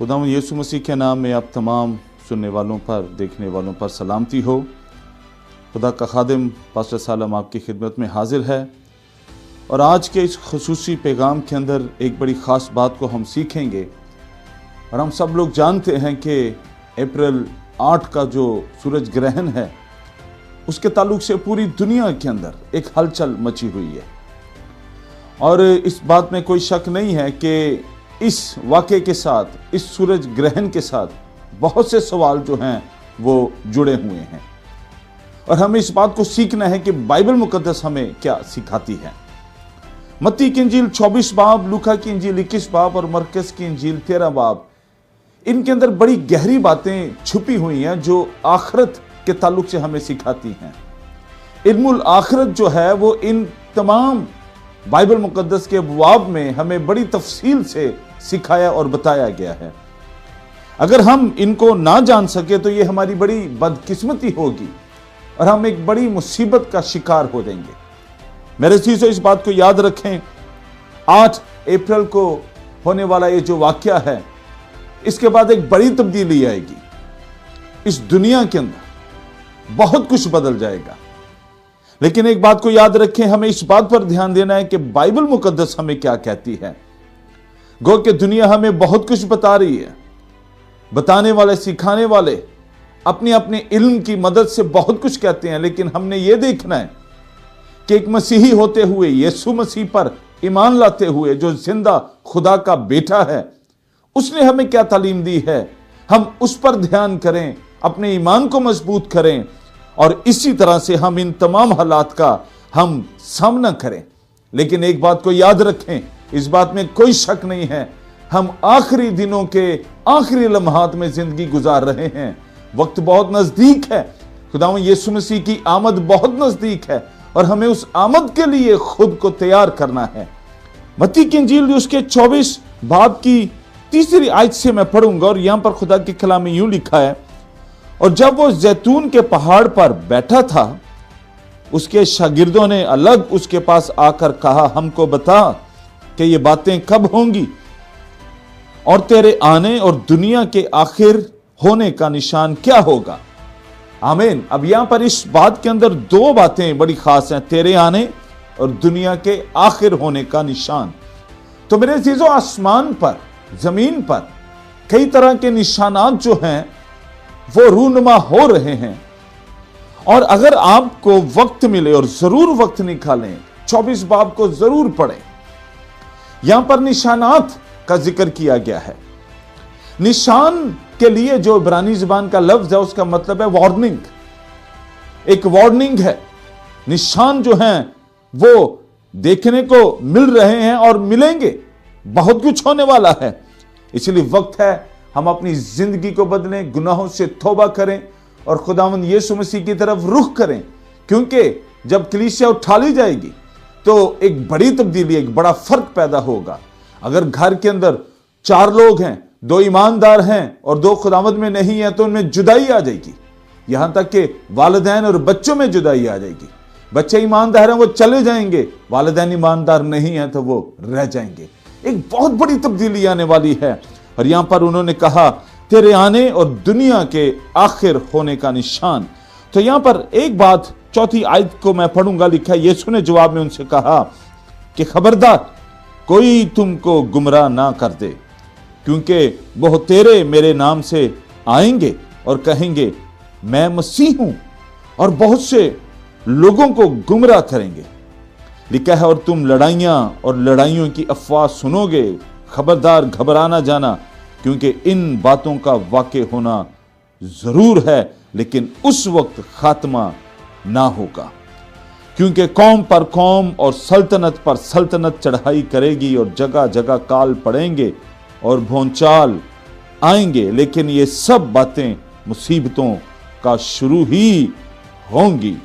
खुदावंद यीशु मसीह के नाम में आप तमाम सुनने वालों पर, देखने वालों पर सलामती हो। खुदा का खादिम पास्टर सालम आपकी खिदमत में हाजिर है और आज के इस खुसूसी पैगाम के अंदर एक बड़ी ख़ास बात को हम सीखेंगे। और हम सब लोग जानते हैं कि अप्रैल 8 का जो सूरज ग्रहण है उसके ताल्लुक से पूरी दुनिया के अंदर एक हलचल मची हुई है और इस बात में कोई शक नहीं है कि इस वाक़े के साथ, इस सूरज ग्रहण के साथ बहुत से सवाल जो हैं वो जुड़े हुए हैं और हमें इस बात को सीखना है कि बाइबल मुकद्दस हमें क्या सिखाती है। मत्ती की इंजील 24 बाब, लूका की इंजील 21 बाब और मरकस की इंजील 13 बाब, इनके अंदर बड़ी गहरी बातें छुपी हुई हैं जो आखिरत के ताल्लुक से हमें सिखाती हैं। इल्मुल आखिरत जो है वो इन तमाम बाइबल मुकद्दस के अबवाब में हमें बड़ी तफसील से सिखाया और बताया गया है। अगर हम इनको ना जान सके तो ये हमारी बड़ी बदकिस्मती होगी और हम एक बड़ी मुसीबत का शिकार हो जाएंगे। मेरे चीज़ों, इस बात को याद रखें, 8 अप्रैल को होने वाला ये जो वाकया है, इसके बाद एक बड़ी तब्दीली आएगी। इस दुनिया के अंदर बहुत कुछ बदल जाएगा। लेकिन एक बात को याद रखें, हमें इस बात पर ध्यान देना है कि बाइबल मुकद्दस हमें क्या कहती है। गो कि दुनिया हमें बहुत कुछ बता रही है, बताने वाले, सिखाने वाले अपनी अपनी इल्म की मदद से बहुत कुछ कहते हैं, लेकिन हमने ये देखना है कि एक मसीही होते हुए, यीशु मसीह पर ईमान लाते हुए, जो जिंदा खुदा का बेटा है, उसने हमें क्या तालीम दी है, हम उस पर ध्यान करें, अपने ईमान को मजबूत करें और इसी तरह से हम इन तमाम हालात का हम सामना करें। लेकिन एक बात को याद रखें, इस बात में कोई शक नहीं है, हम आखिरी दिनों के आखिरी लम्हात में जिंदगी गुजार रहे हैं। वक्त बहुत नजदीक है, खुदावंद यीशु मसीह की आमद बहुत नजदीक है और हमें उस आमद के लिए खुद को तैयार करना है। मत्ती की इंजील उसके 24 बाब की 3री आयत से मैं पढ़ूंगा और यहां पर खुदा के कलाम में यूं लिखा है, और जब वो जैतून के पहाड़ पर बैठा था, उसके शागिर्दों ने अलग उसके पास आकर कहा, हमको बता कि ये बातें कब होंगी और तेरे आने और दुनिया के आखिर होने का निशान क्या होगा। आमीन। अब यहां पर इस बात के अंदर 2 बातें बड़ी खास हैं, तेरे आने और दुनिया के आखिर होने का निशान। तो मेरे अजीजों, आसमान पर, जमीन पर कई तरह के निशानात जो हैं वो रूनुमा हो रहे हैं और अगर आपको वक्त मिले और जरूर वक्त निकालें, 24 बाब को जरूर पढ़ें। यहां पर निशानात का जिक्र किया गया है। निशान के लिए जो इब्रानी जुबान का लफ्ज है उसका मतलब है वार्निंग। एक वार्निंग है। निशान जो हैं वो देखने को मिल रहे हैं और मिलेंगे, बहुत कुछ होने वाला है। इसलिए वक्त है हम अपनी जिंदगी को बदलें, गुनाहों से तौबा करें और खुदावंद यीशु मसीह की तरफ रुख करें, क्योंकि जब कलीसिया उठा ली जाएगी तो एक बड़ी तब्दीली, एक बड़ा फर्क पैदा होगा। अगर घर के अंदर 4 लोग हैं, 2 ईमानदार हैं और 2 खुदावंद में नहीं है, तो उनमें जुदाई आ जाएगी। यहां तक कि वालिदैन और बच्चों में जुदाई आ जाएगी। बच्चे ईमानदार हैं वो चले जाएंगे, वालिदैन ईमानदार नहीं है तो वो रह जाएंगे। एक बहुत बड़ी तब्दीली आने वाली है और यहां पर उन्होंने कहा, तेरे आने और दुनिया के आखिर होने का निशान। तो यहां पर एक बात 4 आयत को मैं पढ़ूंगा, लिखा, यीशु ने जवाब में उनसे कहा कि खबरदार कोई तुमको गुमराह ना कर दे, क्योंकि वो तेरे मेरे नाम से आएंगे और कहेंगे मैं मसीह हूं और बहुत से लोगों को गुमराह करेंगे। लिखा है, और तुम लड़ाइयां और लड़ाइयों की अफवाह सुनोगे, खबरदार घबरा ना जाना, क्योंकि इन बातों का वाक़या होना जरूर है, लेकिन उस वक्त खात्मा ना होगा। क्योंकि कौम पर कौम और सल्तनत पर सल्तनत चढ़ाई करेगी और जगह जगह काल पड़ेंगे और भूचाल आएंगे, लेकिन ये सब बातें मुसीबतों का शुरू ही होंगी।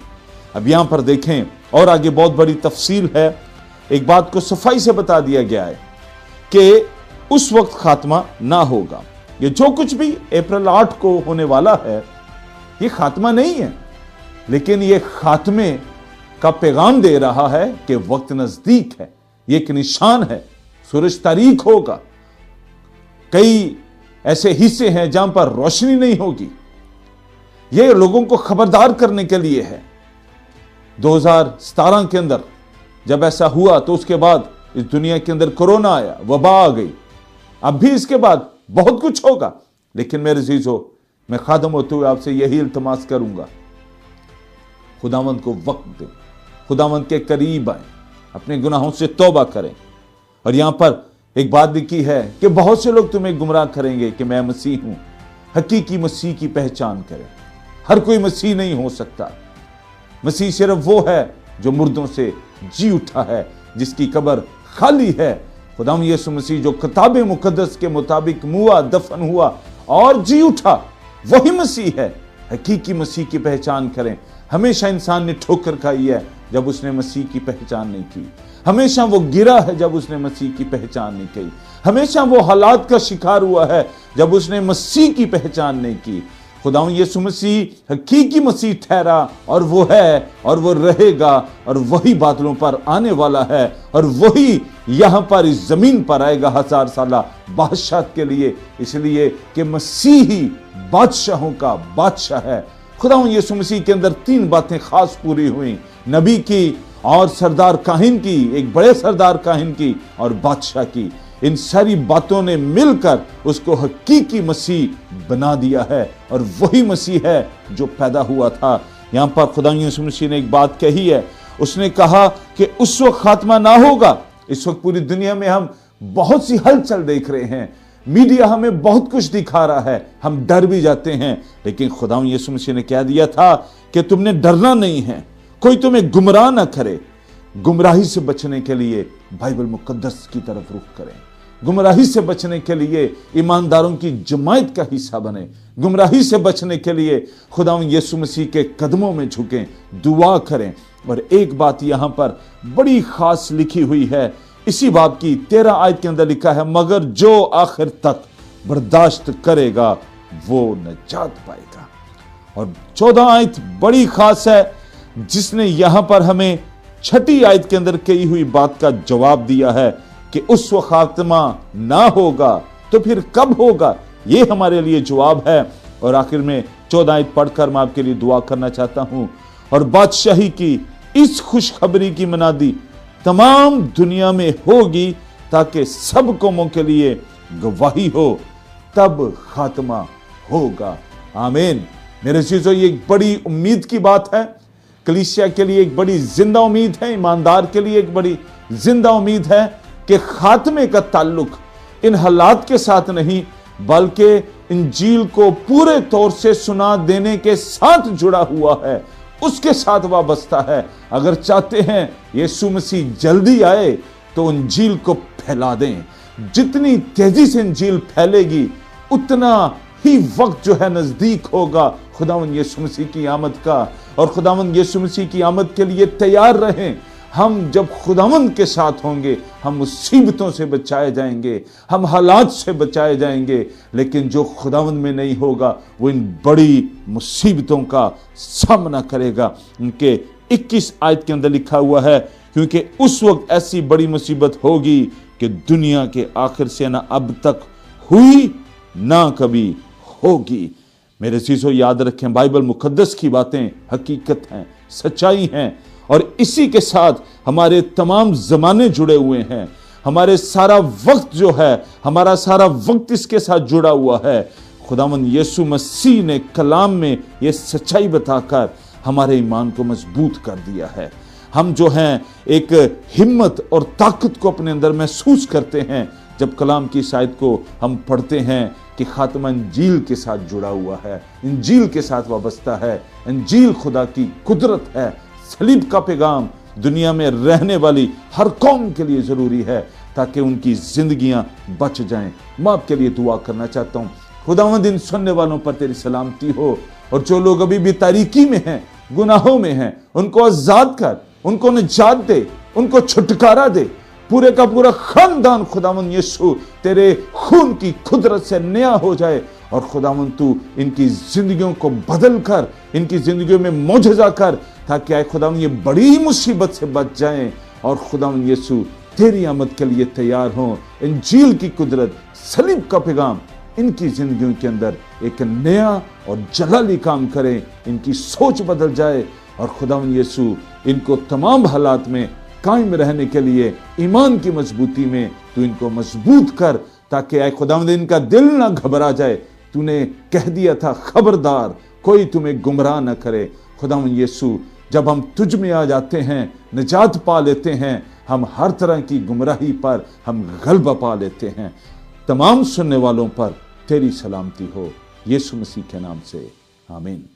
अब यहां पर देखें और आगे बहुत बड़ी तफसील है। एक बात को सफाई से बता दिया गया है कि उस वक्त खात्मा ना होगा। ये जो कुछ भी अप्रैल 8 को होने वाला है, ये खात्मा नहीं है, लेकिन ये खात्मे का पैगाम दे रहा है कि वक्त नजदीक है। ये एक निशान है, सूरज तारीक होगा। कई ऐसे हिस्से हैं जहां पर रोशनी नहीं होगी। ये लोगों को खबरदार करने के लिए है। 2017 के अंदर जब ऐसा हुआ तो उसके बाद इस दुनिया के अंदर कोरोना आया, वबा आ गई। अब भी इसके बाद बहुत कुछ होगा, लेकिन मेरे अजीजों, मैं खादम होते हुए आपसे यही इल्तमास करूंगा, खुदावंद को वक्त दें, खुदावंद के करीब आए, अपने गुनाहों से तौबा करें। और यहां पर एक बात लिखी है कि बहुत से लोग तुम्हें गुमराह करेंगे कि मैं मसीह हूं। हकीकी मसीह की पहचान करें। हर कोई मसीह नहीं हो सकता। मसीह सिर्फ वो है जो मुर्दों से जी उठा है, जिसकी कब्र खाली है। खुदाम यीशु मसीह जो किताब मुकद्दस के मुताबिक मुआ, दफन हुआ और जी उठा, वही मसीह है। हकीकी मसीह की पहचान करें। हमेशा इंसान ने ठोकर खाई है जब उसने मसीह की पहचान नहीं की। हमेशा वो गिरा है जब उसने मसीह की पहचान नहीं की। हमेशा वो हालात का शिकार हुआ है जब उसने मसीह की पहचान नहीं की। खुदावंद यीशु मसीह हकीकी मसीह ठहरा और वो है और वो रहेगा और वही बादलों पर आने वाला है और वही यहां पर इस जमीन पर आएगा 1000 साला बादशाह के लिए, इसलिए कि मसीह ही बादशाहों का बादशाह है। खुदावंद यीशु मसीह के अंदर 3 बातें खास पूरी हुई, नबी की और सरदार काहिन की, एक बड़े सरदार काहिन की और बादशाह की। इन सारी बातों ने मिलकर उसको हकीकी मसीह बना दिया है और वही मसीह है जो पैदा हुआ था। यहां पर खुदा यीशु मसीह ने एक बात कही है, उसने कहा कि उस वक्त खात्मा ना होगा। इस वक्त पूरी दुनिया में हम बहुत सी हलचल देख रहे हैं, मीडिया हमें बहुत कुछ दिखा रहा है, हम डर भी जाते हैं, लेकिन खुदा यीशु मसीह ने कह दिया था कि तुमने डरना नहीं है, कोई तुम्हें गुमराह ना करे। गुमराही से बचने के लिए बाइबल मुकद्दस की तरफ रुख करें। गुमराही से बचने के लिए ईमानदारों की जमात का हिस्सा बने। गुमराही से बचने के लिए खुदावंद यीशु मसीह के कदमों में झुकें, दुआ करें। और एक बात यहां पर बड़ी खास लिखी हुई है, इसी बाब की 13 आयत के अंदर लिखा है, मगर जो आखिर तक बर्दाश्त करेगा वो नजात पाएगा। और 14 आयत बड़ी खास है, जिसने यहां पर हमें 6ठी आयत के अंदर कही हुई बात का जवाब दिया है कि उस वक्त खात्मा ना होगा तो फिर कब होगा, ये हमारे लिए जवाब है। और आखिर में 14 आयत पढ़कर मैं आपके लिए दुआ करना चाहता हूं। और बादशाही की इस खुशखबरी की मनादी तमाम दुनिया में होगी ताकि सब कौमों के लिए गवाही हो, तब खात्मा होगा। आमीन। मेरे चीजों, ये एक बड़ी उम्मीद की बात है, कलीसिया के लिए एक बड़ी जिंदा उम्मीद है, ईमानदार के लिए एक बड़ी जिंदा उम्मीद है कि खात्मे का ताल्लुक इन हालात के साथ नहीं, बल्कि इंजील को पूरे तौर से सुना देने के साथ जुड़ा हुआ है, उसके साथ वाबस्ता है। अगर चाहते हैं यीशु मसीह जल्दी आए तो इंजील को फैला दें। जितनी तेजी से इंजील फैलेगी उतना ही वक्त जो है नजदीक होगा खुदावंद यीशु मसीह की आमद का। और खुदावंद यीशु मसीह की आमद के लिए तैयार रहें। हम जब खुदावंद के साथ होंगे हम मुसीबतों से बचाए जाएंगे, हम हालात से बचाए जाएंगे, लेकिन जो खुदावंद में नहीं होगा वो इन बड़ी मुसीबतों का सामना करेगा। उनके 21 आयत के अंदर लिखा हुआ है, क्योंकि उस वक्त ऐसी बड़ी मुसीबत होगी कि दुनिया के आखिर से ना अब तक हुई ना कभी होगी। मेरे चीजों, याद रखें, बाइबल मुकद्दस की बातें हकीकत हैं, सच्चाई हैं, और इसी के साथ हमारे तमाम जमाने जुड़े हुए हैं। हमारे सारा वक्त जो है, हमारा सारा वक्त इसके साथ जुड़ा हुआ है। खुदावंद यीशु मसीह ने कलाम में ये सच्चाई बताकर हमारे ईमान को मजबूत कर दिया है। हम जो हैं एक हिम्मत और ताकत को अपने अंदर महसूस करते हैं जब कलाम की शायद को हम पढ़ते हैं कि खात्मा इंजील के साथ जुड़ा हुआ है, इंजील के साथ वाबस्ता है। इंजील खुदा की कुदरत है। सलीब का पैगाम दुनिया में रहने वाली हर कौम के लिए जरूरी है ताकि उनकी जिंदगियां बच जाएं। मैं आपके लिए दुआ करना चाहता हूं, खुदावंद इन सुनने वालों पर तेरी सलामती हो, और जो लोग अभी भी तारीकी में हैं, गुनाहों में हैं, उनको आजाद कर, उनको निजात दे, उनको छुटकारा दे। पूरे का पूरा खानदान खुदावंद यीशु तेरे खून की कुदरत से नया हो जाए, और खुदावंद तू इनकी जिंदगियों को बदल कर, इनकी जिंदगियों में मौजज़ा कर, ताकि आए खुदावंद ये बड़ी मुसीबत से बच जाएं और खुदावंद यीशु तेरी आमद के लिए तैयार हों। इंजील की कुदरत, सलीब का पैगाम ان کی زندگیوں کے اندر ایک نیا اور جلالی کام کرے، ان کی سوچ بدل جائے، اور خداوند یسوع ان کو تمام حالات میں قائم رہنے کے لیے ایمان کی مضبوطی میں تو ان کو مضبوط کر، تاکہ اے خداوند ان کا دل نہ گھبرا جائے۔ تو نے کہہ دیا تھا خبردار کوئی تمہیں گمراہ نہ کرے۔ خداوند یسوع جب ہم تجھ میں آ جاتے ہیں، نجات پا لیتے ہیں، ہم ہر طرح کی گمراہی پر ہم غلبہ پا لیتے ہیں۔ تمام سننے والوں پر تیری سلامتی ہو، یسوع مسیح کے نام سے، آمین۔